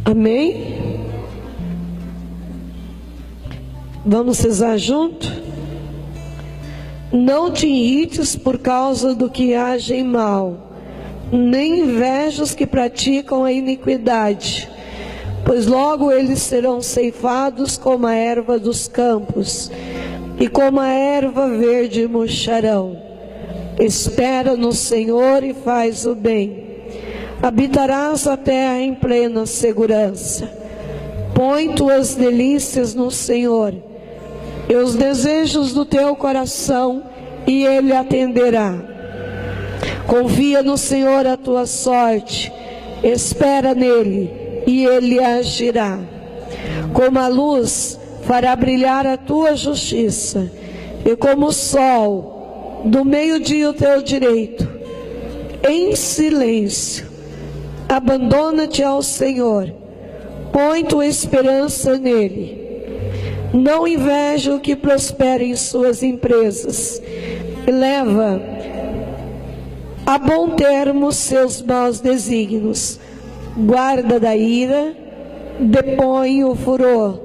Amém? Vamos rezar junto? Não te irrites por causa do que agem mal, nem inveja os que praticam a iniquidade, pois logo eles serão ceifados como a erva dos campos, e como a erva verde murcharão. Espera no Senhor e faz o bem, habitarás a terra em plena segurança. Põe tuas delícias no Senhor, e os desejos do teu coração, e Ele atenderá. Confia no Senhor a tua sorte, espera nele, e Ele agirá. Como a luz fará brilhar a tua justiça, e como o sol do meio-dia o teu direito. Em silêncio abandona-te ao Senhor, põe tua esperança nele. Não inveja o que prospera em suas empresas, e leva a bom termo seus maus desígnios. Guarda da ira, depõe o furor.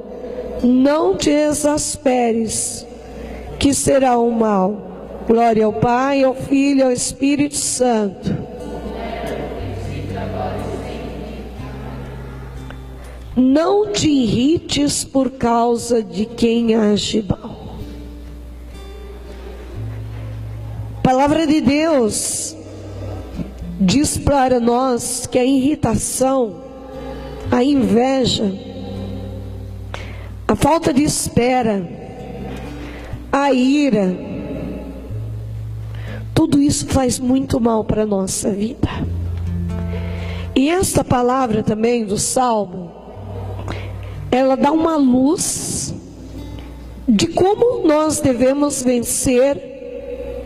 Não te exasperes, que será o mal. Glória ao Pai, ao Filho e ao Espírito Santo. Não te irrites por causa de quem age mal. A palavra de Deus diz para nós que a irritação, a inveja, a falta de espera, a ira, tudo isso faz muito mal para a nossa vida. E esta palavra também do Salmo, ela dá uma luz de como nós devemos vencer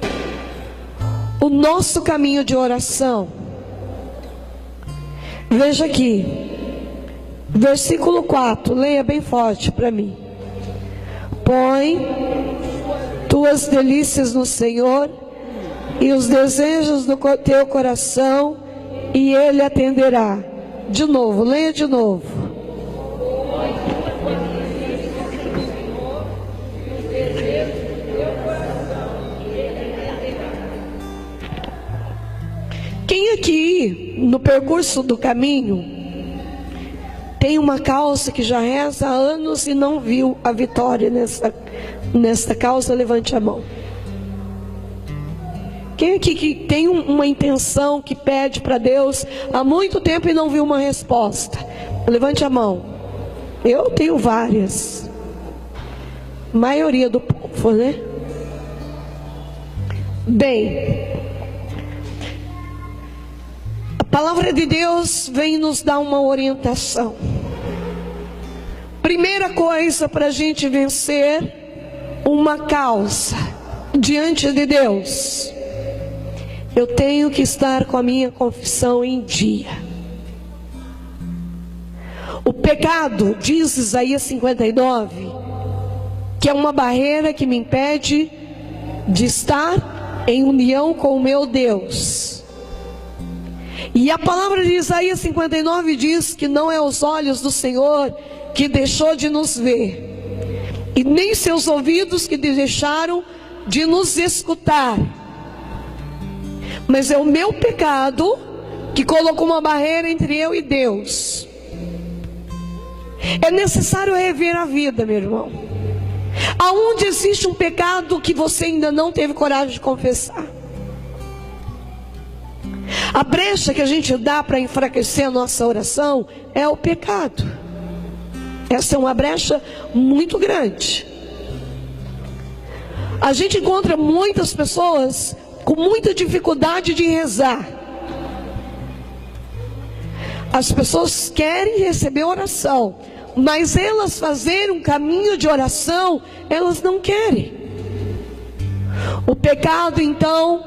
o nosso caminho de oração. Veja aqui, versículo 4, leia bem forte para mim. Põe tuas delícias no Senhor, e os desejos do teu coração, e Ele atenderá. De novo, leia de novo. Quem aqui, no percurso do caminho, tem uma causa que já reza há anos e não viu a vitória nesta causa? Levante a mão. Quem aqui que tem uma intenção, que pede para Deus há muito tempo e não viu uma resposta? Levante a mão. Eu tenho várias. Maioria do povo, né? Bem, a palavra de Deus vem nos dar uma orientação. Primeira coisa para a gente vencer uma causa diante de Deus, eu tenho que estar com a minha confissão em dia. O pecado, diz Isaías 59, que é uma barreira que me impede de estar em união com o meu Deus. E a palavra de Isaías 59 diz que não é os olhos do Senhor que deixou de nos ver, e nem seus ouvidos que deixaram de nos escutar, mas é o meu pecado que colocou uma barreira entre eu e Deus. É necessário rever a vida, meu irmão. Aonde existe um pecado que você ainda não teve coragem de confessar, a brecha que a gente dá para enfraquecer a nossa oração é o pecado. Essa é uma brecha muito grande. A gente encontra muitas pessoas com muita dificuldade de rezar. As pessoas querem receber oração, mas elas fazerem um caminho de oração, elas não querem. O pecado, então,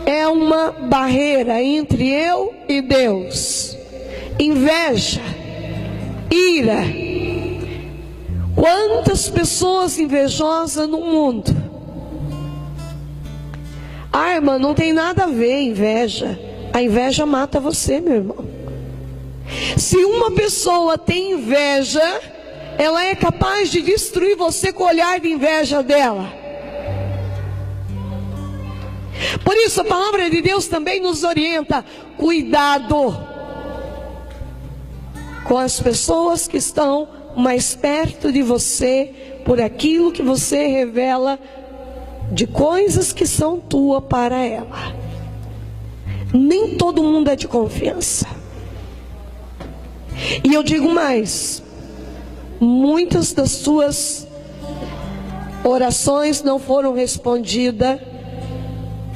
é uma barreira entre eu e Deus. Inveja, ira. Quantas pessoas invejosas no mundo? Ah, irmã, não tem nada a ver inveja. A inveja mata você, meu irmão. Se uma pessoa tem inveja, ela é capaz de destruir você com o olhar de inveja dela. Por isso a palavra de Deus também nos orienta: cuidado com as pessoas que estão mais perto de você, por aquilo que você revela de coisas que são tuas para ela. Nem todo mundo é de confiança. E eu digo mais: muitas das suas orações não foram respondidas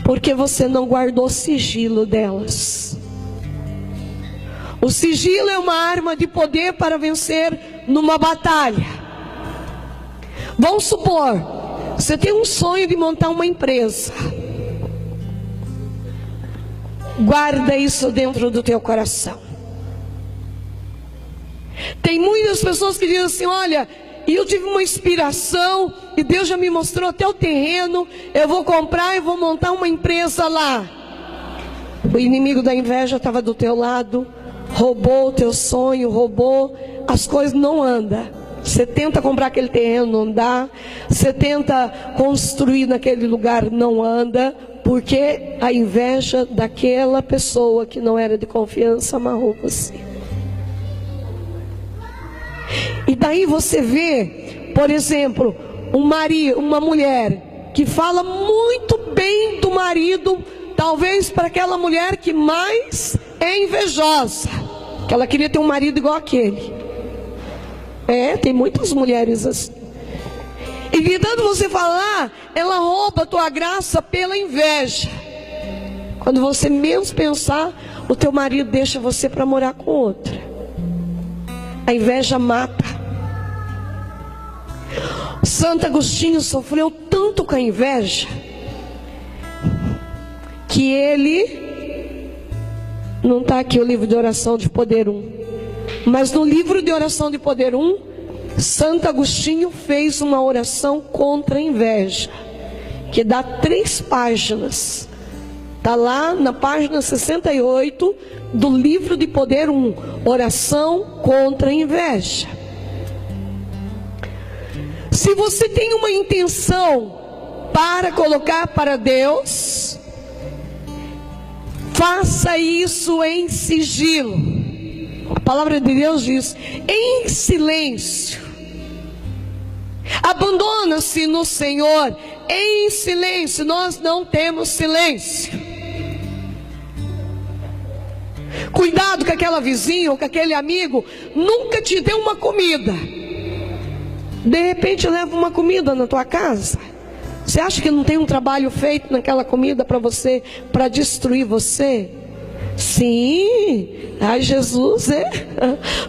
porque você não guardou sigilo delas. O sigilo é uma arma de poder para vencer numa batalha. Vamos supor, você tem um sonho de montar uma empresa. Guarda isso dentro do teu coração. Tem muitas pessoas que dizem assim: olha, eu tive uma inspiração e Deus já me mostrou até o terreno, eu vou comprar e vou montar uma empresa lá. O inimigo da inveja estava do teu lado, roubou o teu sonho, roubou, as coisas não andam. Você tenta comprar aquele terreno, não dá. Você tenta construir naquele lugar, não anda, porque a inveja daquela pessoa que não era de confiança amarrou você. E daí você vê, por exemplo, uma mulher que fala muito bem do marido, talvez para aquela mulher que mais é invejosa, que ela queria ter um marido igual aquele. Tem muitas mulheres assim. E de tanto você falar, ela rouba a tua graça pela inveja. Quando você menos pensar, o teu marido deixa você para morar com outra. A inveja mata. Santo Agostinho sofreu tanto com a inveja que ele, não está aqui o livro de oração de poder 1, mas no livro de oração de poder 1, Santo Agostinho fez uma oração contra a inveja, que dá 3 páginas. Está lá na página 68 do livro de poder 1, oração contra a inveja. Se você tem uma intenção para colocar para Deus, faça isso em sigilo. A palavra de Deus diz: em silêncio. Abandona-se no Senhor em silêncio. Nós não temos silêncio. Cuidado com aquela vizinha ou com aquele amigo, nunca te deu uma comida. De repente leva uma comida na tua casa. Você acha que não tem um trabalho feito naquela comida para você, para destruir você? Sim, ai Jesus,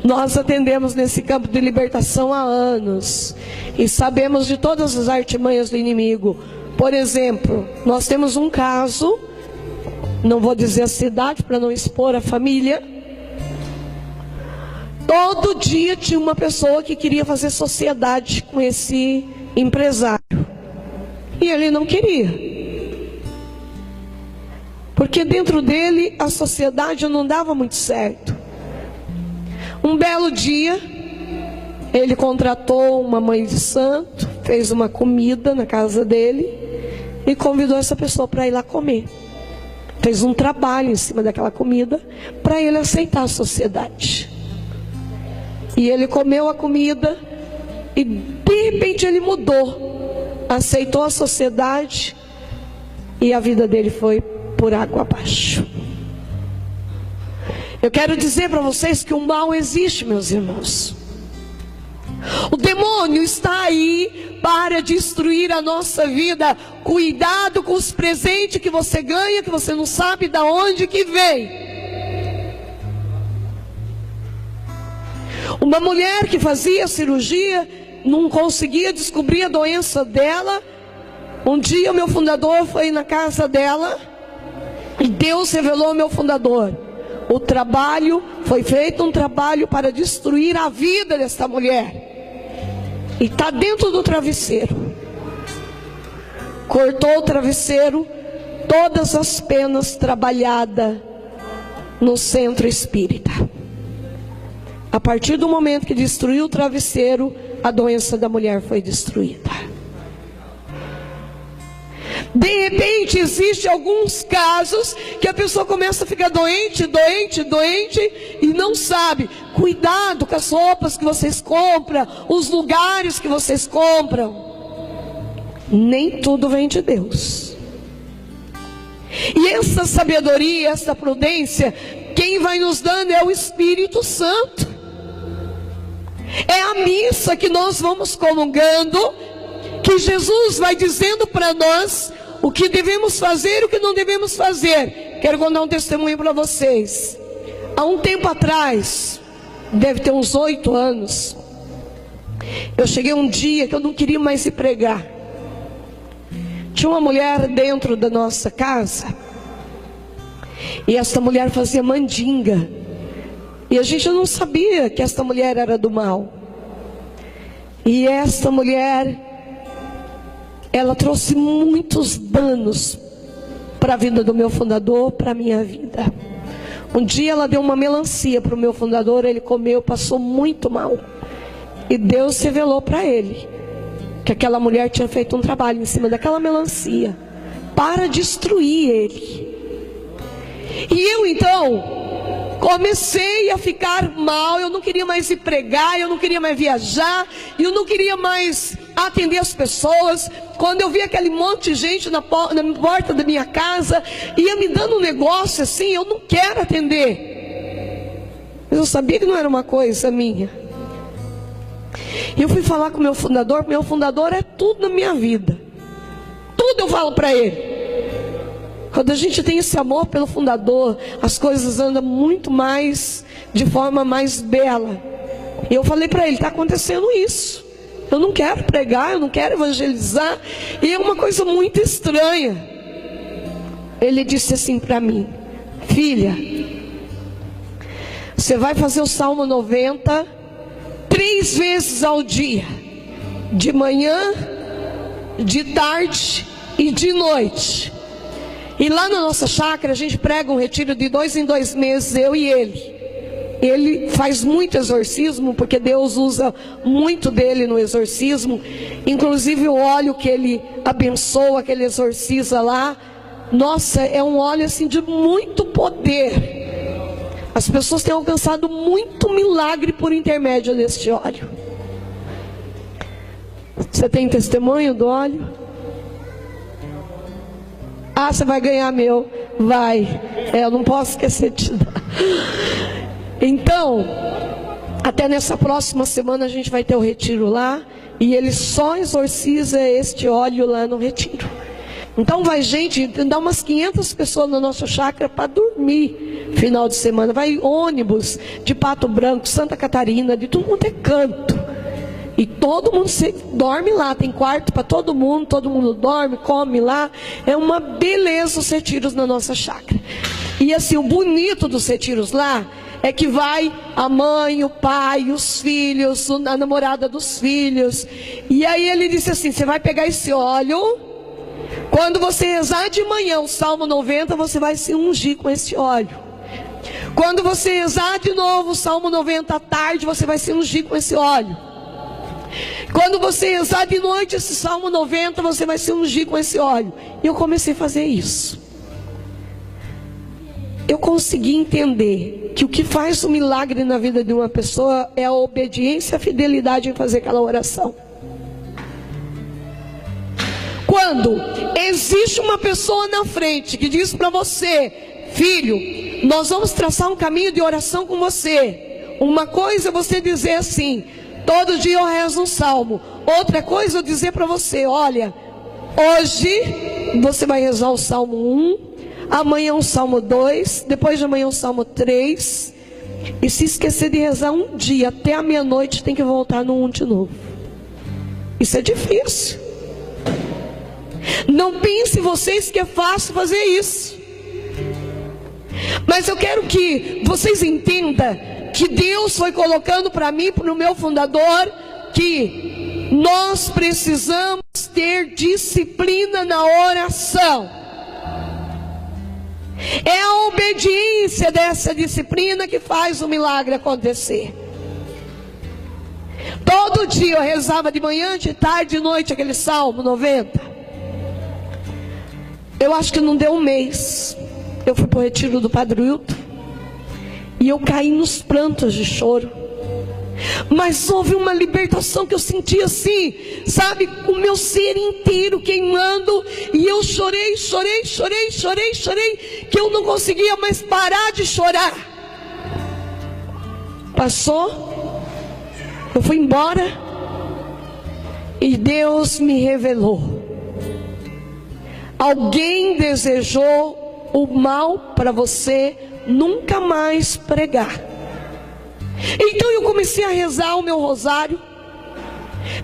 nós atendemos nesse campo de libertação há anos e sabemos de todas as artimanhas do inimigo. Por exemplo, nós temos um caso, não vou dizer a cidade para não expor a família. Todo dia tinha uma pessoa que queria fazer sociedade com esse empresário e ele não queria. Porque dentro dele a sociedade não dava muito certo. Um belo dia, ele contratou uma mãe de santo, fez uma comida na casa dele e convidou essa pessoa para ir lá comer. Fez um trabalho em cima daquela comida para ele aceitar a sociedade. E ele comeu a comida e de repente ele mudou, aceitou a sociedade e a vida dele foi por água abaixo. Eu quero dizer para vocês que o mal existe, meus irmãos. O demônio está aí para destruir a nossa vida. Cuidado com os presentes que você ganha, que você não sabe de onde que vem. Uma mulher que fazia cirurgia, não conseguia descobrir a doença dela. Um dia o meu fundador foi na casa dela e Deus revelou ao meu fundador: o trabalho, foi feito um trabalho para destruir a vida desta mulher. E está dentro do travesseiro. Cortou o travesseiro, todas as penas trabalhadas no centro espírita. A partir do momento que destruiu o travesseiro, a doença da mulher foi destruída. De repente, existem alguns casos que a pessoa começa a ficar doente e não sabe. Cuidado com as roupas que vocês compram, os lugares que vocês compram. Nem tudo vem de Deus. E essa sabedoria, essa prudência, quem vai nos dando é o Espírito Santo. É a missa que nós vamos comungando, que Jesus vai dizendo para nós o que devemos fazer e o que não devemos fazer. Quero contar um testemunho para vocês. Há um tempo atrás, deve ter uns 8 anos, eu cheguei um dia que eu não queria mais ir pregar. Tinha uma mulher dentro da nossa casa, e essa mulher fazia mandinga, e a gente não sabia que essa mulher era do mal. E essa mulher, ela trouxe muitos danos para a vida do meu fundador, para a minha vida. Um dia ela deu uma melancia para o meu fundador, ele comeu, passou muito mal. E Deus revelou para ele que aquela mulher tinha feito um trabalho em cima daquela melancia para destruir ele. E eu então comecei a ficar mal, eu não queria mais ir pregar, eu não queria mais viajar, eu não queria mais atender as pessoas. Quando eu vi aquele monte de gente na porta da minha casa, ia me dando um negócio assim, eu não quero atender. Mas eu sabia que não era uma coisa minha. E eu fui falar com o meu fundador é tudo na minha vida. Tudo eu falo para ele. Quando a gente tem esse amor pelo fundador, as coisas andam muito mais, de forma mais bela. E eu falei para ele, está acontecendo isso. Eu não quero pregar, eu não quero evangelizar. E é uma coisa muito estranha. Ele disse assim para mim: filha, você vai fazer o Salmo 90 3 vezes ao dia. De manhã, de tarde e de noite. E lá na nossa chácara a gente prega um retiro de 2 em 2 meses, eu e ele. Ele faz muito exorcismo, porque Deus usa muito dele no exorcismo. Inclusive o óleo que ele abençoa, que ele exorciza lá, nossa, é um óleo assim de muito poder. As pessoas têm alcançado muito milagre por intermédio deste óleo. Você tem testemunho do óleo? Ah, você vai ganhar meu. Vai. Eu não posso esquecer de te dar. Então, até nessa próxima semana a gente vai ter o retiro lá. E ele só exorciza este óleo lá no retiro. Então vai gente, dá umas 500 pessoas na nossa chácara para dormir final de semana. Vai ônibus de Pato Branco, Santa Catarina, de tudo quanto é canto. E todo mundo dorme lá, tem quarto para todo mundo dorme, come lá. É uma beleza os retiros na nossa chácara. E assim, o bonito dos retiros lá é que vai a mãe, o pai, os filhos, a namorada dos filhos. E aí ele disse assim, você vai pegar esse óleo, quando você rezar de manhã o Salmo 90, você vai se ungir com esse óleo. Quando você rezar de novo o Salmo 90 à tarde, você vai se ungir com esse óleo. Quando você rezar de noite esse Salmo 90, você vai se ungir com esse óleo. E eu comecei a fazer isso. Eu consegui entender que o que faz um milagre na vida de uma pessoa é a obediência e a fidelidade em fazer aquela oração. Quando existe uma pessoa na frente que diz para você, filho, nós vamos traçar um caminho de oração com você. Uma coisa é você dizer assim, todo dia eu rezo um salmo. Outra coisa eu dizer para você, olha, hoje você vai rezar o Salmo 1, amanhã o Salmo 2, depois de amanhã o Salmo 3. E se esquecer de rezar um dia, até a meia-noite tem que voltar no 1 de novo. Isso é difícil. Não pense vocês que é fácil fazer isso. Mas eu quero que vocês entendam que Deus foi colocando para mim, para o meu fundador, que nós precisamos ter disciplina na oração. É a obediência dessa disciplina que faz o milagre acontecer. Todo dia eu rezava de manhã, de tarde, de noite, aquele Salmo 90. Eu acho que não deu um mês. Eu fui para o retiro do Padre Wilton e eu caí nos prantos de choro. Mas houve uma libertação que eu senti assim, sabe, o meu ser inteiro queimando. E eu chorei, que eu não conseguia mais parar de chorar. Passou, eu fui embora e Deus me revelou: alguém desejou o mal para você nunca mais pregar. Então eu comecei a rezar o meu rosário,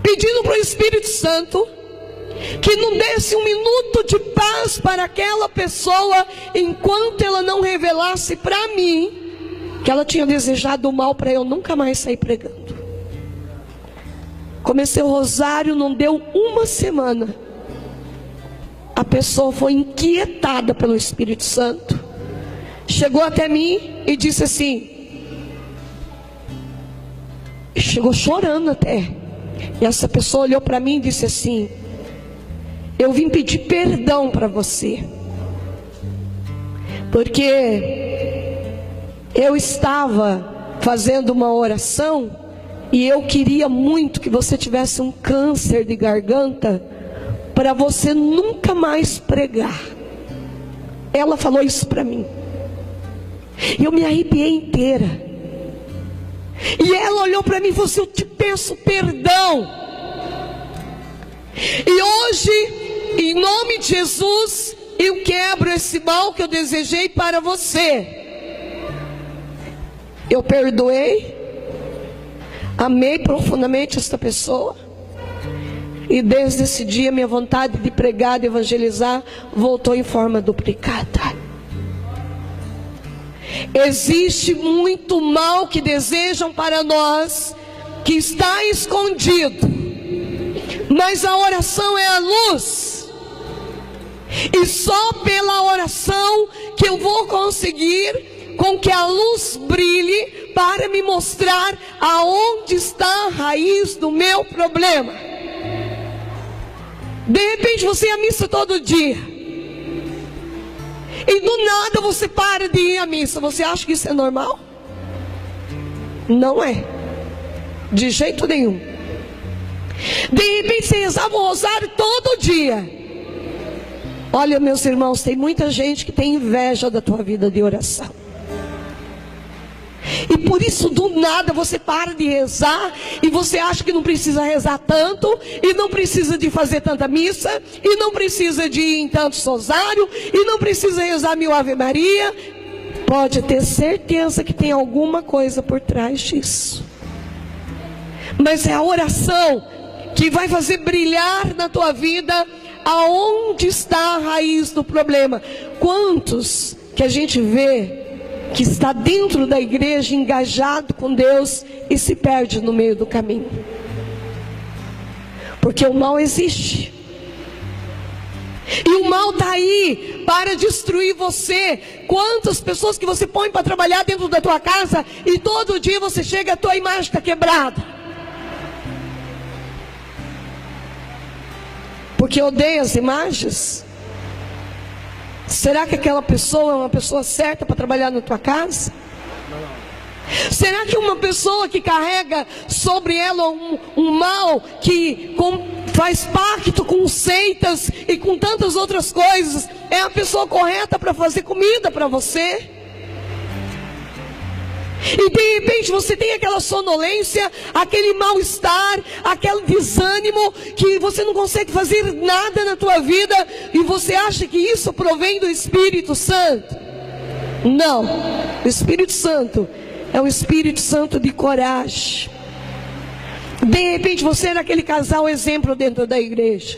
pedindo para o Espírito Santo que não desse um minuto de paz para aquela pessoa, enquanto ela não revelasse para mim que ela tinha desejado o mal para eu nunca mais sair pregando. Comecei o rosário, não deu uma semana, a pessoa foi inquietada pelo Espírito Santo, chegou até mim e disse assim, chegou chorando até, e essa pessoa olhou para mim e disse assim: eu vim pedir perdão para você, porque eu estava fazendo uma oração e eu queria muito que você tivesse um câncer de garganta para você nunca mais pregar. Ela falou isso para mim e eu me arrepiei inteira. E ela olhou para mim e falou assim: eu te peço perdão. E hoje, em nome de Jesus, eu quebro esse mal que eu desejei para você. Eu perdoei, amei profundamente esta pessoa, e desde esse dia minha vontade de pregar, de evangelizar, voltou em forma duplicada. Existe muito mal que desejam para nós, que está escondido, mas a oração é a luz, e só pela oração que eu vou conseguir com que a luz brilhe para me mostrar aonde está a raiz do meu problema. De repente você ia à missa todo dia, e do nada você para de ir à missa. Você acha que isso é normal? Não é, de jeito nenhum. De repente você rezava o rosário todo dia. Olha, meus irmãos, tem muita gente que tem inveja da tua vida de oração, e por isso do nada você para de rezar, e você acha que não precisa rezar tanto, e não precisa de fazer tanta missa, e não precisa de ir em tanto rosário, e não precisa rezar 1000 Ave Maria. Pode ter certeza que tem alguma coisa por trás disso, mas é a oração que vai fazer brilhar na tua vida aonde está a raiz do problema. Quantos que a gente vê que está dentro da igreja engajado com Deus e se perde no meio do caminho? Porque o mal existe, e o mal está aí para destruir você. Quantas pessoas que você põe para trabalhar dentro da tua casa, e todo dia você chega, a tua imagem está quebrada, porque odeia as imagens? Será que aquela pessoa é uma pessoa certa para trabalhar na tua casa? Será que uma pessoa que carrega sobre ela um mal, que faz pacto com seitas e com tantas outras coisas, é a pessoa correta para fazer comida para você? E de repente você tem aquela sonolência, aquele mal-estar, aquele desânimo, que você não consegue fazer nada na tua vida, e você acha que isso provém do Espírito Santo? Não, o Espírito Santo é um Espírito Santo de coragem. De repente você era aquele casal exemplo dentro da igreja,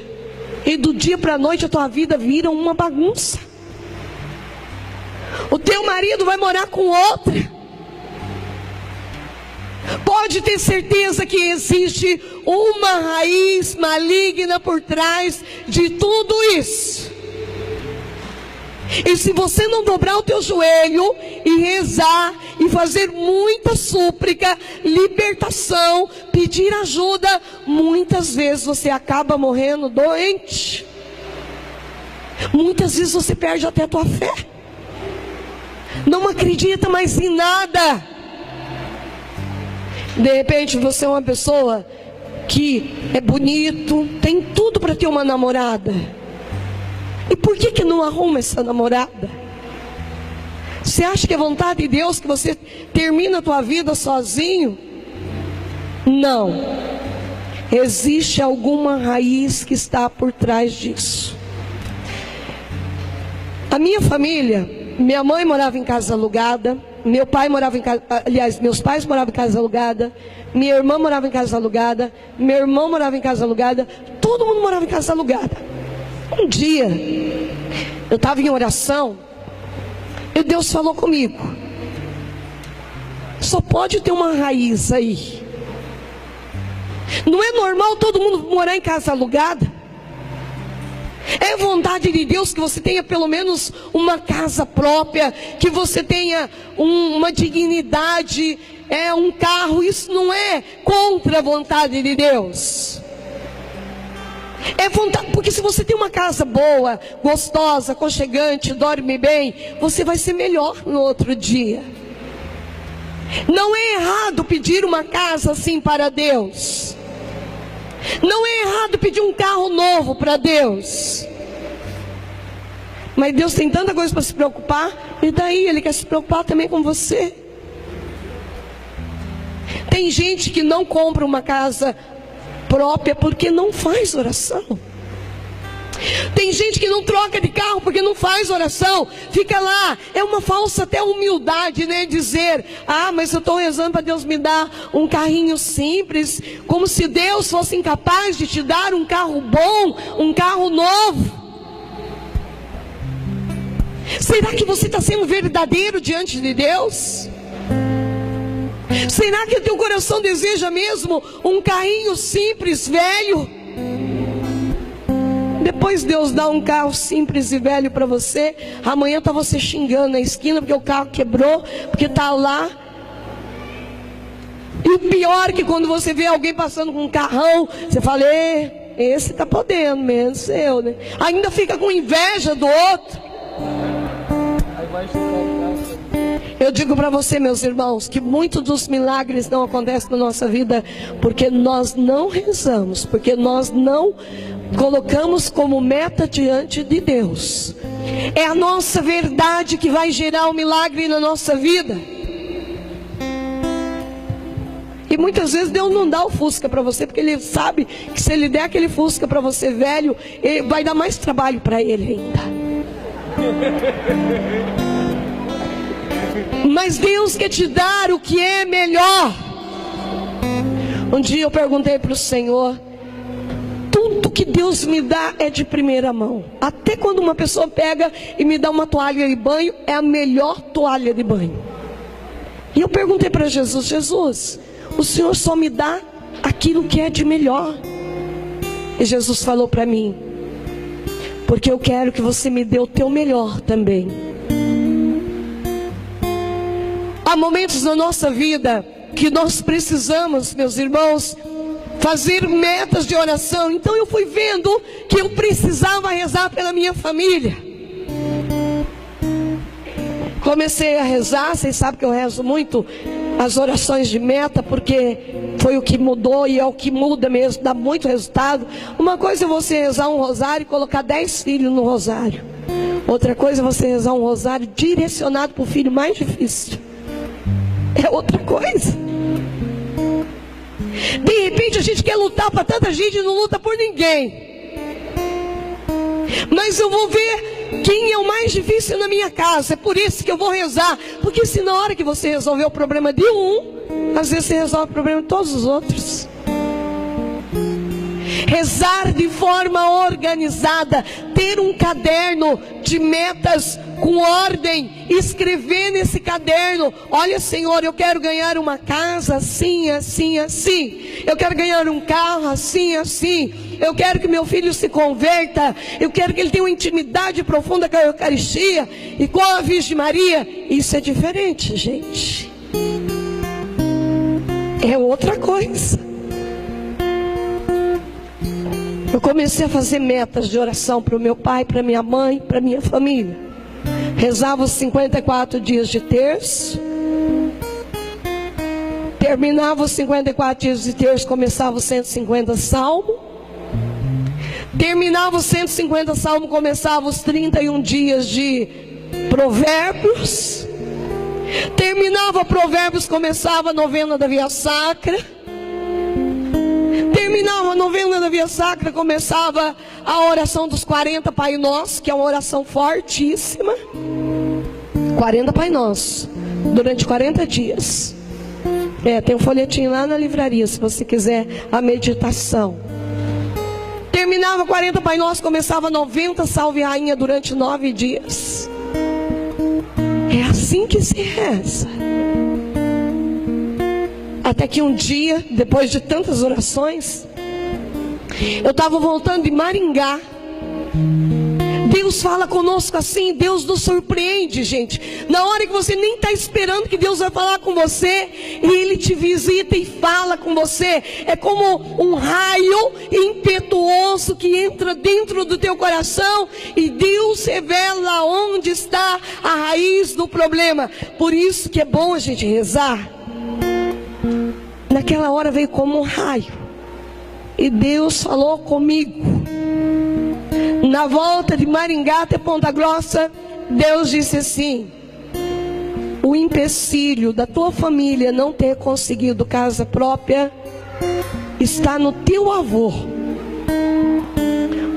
e do dia para a noite a tua vida vira uma bagunça. O teu marido vai morar com outra. Pode ter certeza que existe uma raiz maligna por trás de tudo isso. E se você não dobrar o teu joelho e rezar e fazer muita súplica, libertação, pedir ajuda, muitas vezes você acaba morrendo doente. Muitas vezes você perde até a tua fé. Não acredita mais em nada. De repente você é uma pessoa que é bonito, tem tudo para ter uma namorada. E por que não arruma essa namorada? Você acha que é vontade de Deus que você termine a tua vida sozinho? Não. Existe alguma raiz que está por trás disso. A minha família, minha mãe morava em casa alugada, meu pai morava em casa, aliás, meus pais moravam em casa alugada, minha irmã morava em casa alugada, meu irmão morava em casa alugada, todo mundo morava em casa alugada. Um dia, eu estava em oração, e Deus falou comigo: só pode ter uma raiz aí. Não é normal todo mundo morar em casa alugada? É vontade de Deus que você tenha pelo menos uma casa própria, que você tenha uma dignidade, um carro. Isso não é contra a vontade de Deus. É vontade, porque se você tem uma casa boa, gostosa, aconchegante, dorme bem, você vai ser melhor no outro dia. Não é errado pedir uma casa assim para Deus. Não é errado pedir um carro novo para Deus. Mas Deus tem tanta coisa para se preocupar. E daí Ele quer se preocupar também com você. Tem gente que não compra uma casa própria porque não faz oração. Tem gente que não troca de carro porque não faz oração. Fica lá, é uma falsa até humildade, né? Dizer: ah, mas eu estou rezando para Deus me dar um carrinho simples. Como se Deus fosse incapaz de te dar um carro bom, um carro novo. Será que você está sendo verdadeiro diante de Deus? Será que o teu coração deseja mesmo um carrinho simples, velho? Depois Deus dá um carro simples e velho para você, amanhã está você xingando na esquina porque o carro quebrou, porque está lá. E o pior é que quando você vê alguém passando com um carrão, você fala: esse está podendo mesmo, seu, né? Ainda fica com inveja do outro. Eu digo para você, meus irmãos, que muitos dos milagres não acontecem na nossa vida porque nós não rezamos, porque nós não colocamos como meta diante de Deus. É a nossa verdade que vai gerar um milagre na nossa vida. E muitas vezes Deus não dá o Fusca para você, porque Ele sabe que se Ele der aquele Fusca para você velho, vai dar mais trabalho para Ele ainda. Mas Deus quer te dar o que é melhor. Um dia eu perguntei para o Senhor: tudo que Deus me dá é de primeira mão. Até quando uma pessoa pega e me dá uma toalha de banho, é a melhor toalha de banho. E eu perguntei para Jesus: Jesus, o Senhor só me dá aquilo que é de melhor. E Jesus falou para mim: porque eu quero que você me dê o teu melhor também. Há momentos na nossa vida que nós precisamos, meus irmãos, fazer metas de oração. Então eu fui vendo que eu precisava rezar pela minha família. Comecei a rezar. Vocês sabem que eu rezo muito as orações de meta, porque foi o que mudou e é o que muda mesmo, dá muito resultado. Uma coisa é você rezar um rosário e colocar 10 filhos no rosário. Outra coisa é você rezar um rosário direcionado para o filho mais difícil. É outra coisa. De repente a gente quer lutar para tanta gente e não luta por ninguém. Mas eu vou ver quem é o mais difícil na minha casa. É por isso que eu vou rezar. Porque se na hora que você resolver o problema de um, às vezes você resolve o problema de todos os outros. Rezar de forma organizada, ter um caderno de metas com ordem, escrever nesse caderno: olha, Senhor, eu quero ganhar uma casa assim, assim, assim. Eu quero ganhar um carro assim, assim. Eu quero que meu filho se converta. Eu quero que ele tenha uma intimidade profunda com a Eucaristia e com a Virgem Maria. Isso é diferente, gente. é outra coisa. Eu comecei a fazer metas de oração para o meu pai, para minha mãe, para minha família. Rezava os 54 dias de terço. Terminava os 54 dias de terço, começava os 150 salmos. Terminava os 150 salmos, começava os 31 dias de provérbios. Terminava provérbios, começava a novena da Via Sacra. Terminava a novena da Via Sacra, começava a oração dos 40 Pai Nosso, que é uma oração fortíssima. 40 Pai Nosso, durante 40 dias. Tem um folhetinho lá na livraria, se você quiser a meditação. Terminava 40 Pai Nosso, começava 90 Salve Rainha durante 9 dias. É assim que se reza. Até que um dia, depois de tantas orações, eu estava voltando de Maringá. Deus fala conosco assim, Deus nos surpreende, gente. Na hora que você nem está esperando que Deus vai falar com você, e Ele te visita e fala com você. É como um raio impetuoso que entra dentro do teu coração, e Deus revela onde está a raiz do problema. Por isso que é bom a gente rezar. Naquela hora veio como um raio, e Deus falou comigo. Na volta de Maringá até Ponta Grossa, Deus disse assim: o empecilho da tua família não ter conseguido casa própria está no teu avô.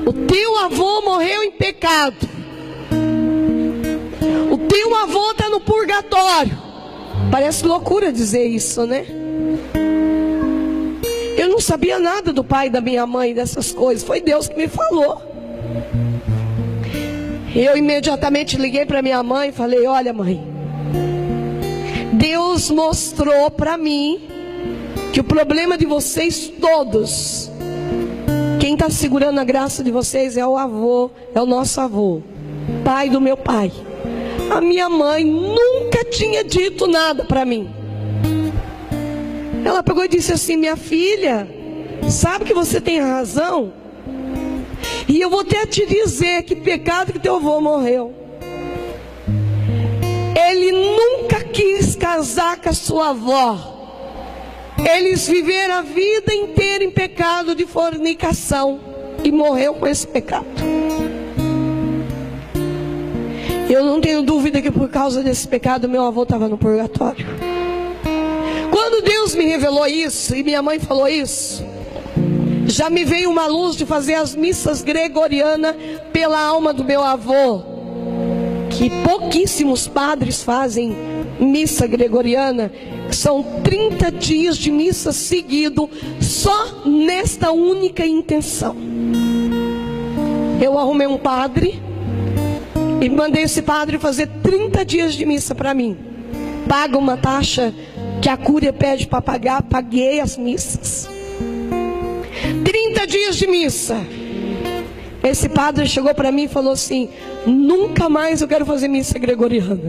O teu avô morreu em pecado. O teu avô está no purgatório. Parece loucura dizer isso, né? Eu não sabia nada do pai da minha mãe, dessas coisas. Foi Deus que me falou. Eu imediatamente liguei para minha mãe e falei: olha, mãe, Deus mostrou para mim que o problema de vocês todos, quem está segurando a graça de vocês é o avô, é o nosso avô, pai do meu pai. A minha mãe nunca tinha dito nada para mim. Ela pegou e disse assim: minha filha, sabe que você tem razão? E eu vou até te dizer que pecado que teu avô morreu. Ele nunca quis casar com a sua avó. Eles viveram a vida inteira em pecado de fornicação e morreu com esse pecado. Eu não tenho dúvida que por causa desse pecado meu avô estava no purgatório. Quando Deus me revelou isso e minha mãe falou isso, já me veio uma luz de fazer as missas gregorianas pela alma do meu avô, que pouquíssimos padres fazem missa gregoriana. São 30 dias de missa seguido, só nesta única intenção. Eu arrumei um padre e mandei esse padre fazer 30 dias de missa para mim. Paga uma taxa que a cúria pede para pagar, paguei as missas. 30 dias de missa. Esse padre chegou para mim e falou assim: nunca mais eu quero fazer missa gregoriana.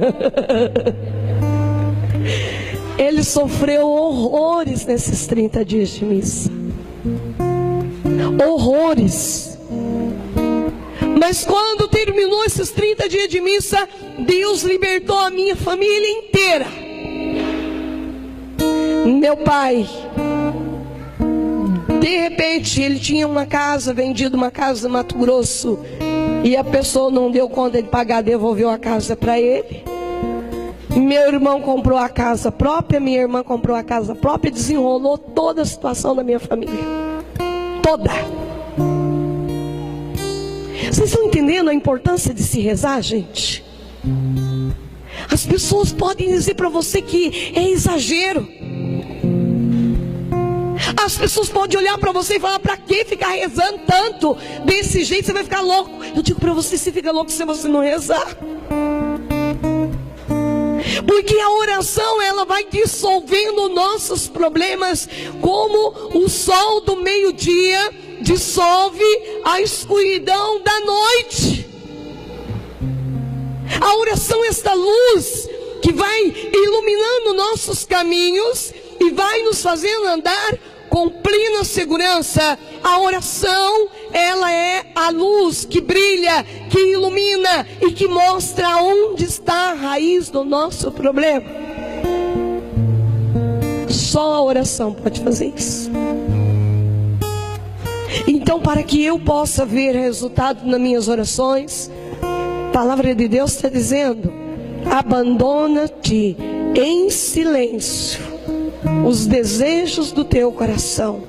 Ele sofreu horrores nesses 30 dias de missa. Horrores. Mas quando terminou esses 30 dias de missa, Deus libertou a minha família inteira. Meu pai, de repente, ele tinha uma casa, vendido uma casa no Mato Grosso, e a pessoa não deu conta de pagar, devolveu a casa para ele. Meu irmão comprou a casa própria, minha irmã comprou a casa própria, desenrolou toda a situação da minha família. Toda. Vocês estão entendendo a importância de se rezar, gente? As pessoas podem dizer para você que é exagero. As pessoas podem olhar para você e falar: para que ficar rezando tanto? Desse jeito você vai ficar louco. Eu digo para você: você fica louco se você não rezar. Porque a oração, ela vai dissolvendo nossos problemas, como o sol do meio-dia dissolve a escuridão da noite. A oração é esta luz que vai iluminando nossos caminhos e vai nos fazendo andar com plena segurança. A oração, ela é a luz que brilha, que ilumina e que mostra onde está a raiz do nosso problema. Só a oração pode fazer isso. Então, para que eu possa ver resultado nas minhas orações, a palavra de Deus está dizendo: abandona-te em silêncio os desejos do teu coração.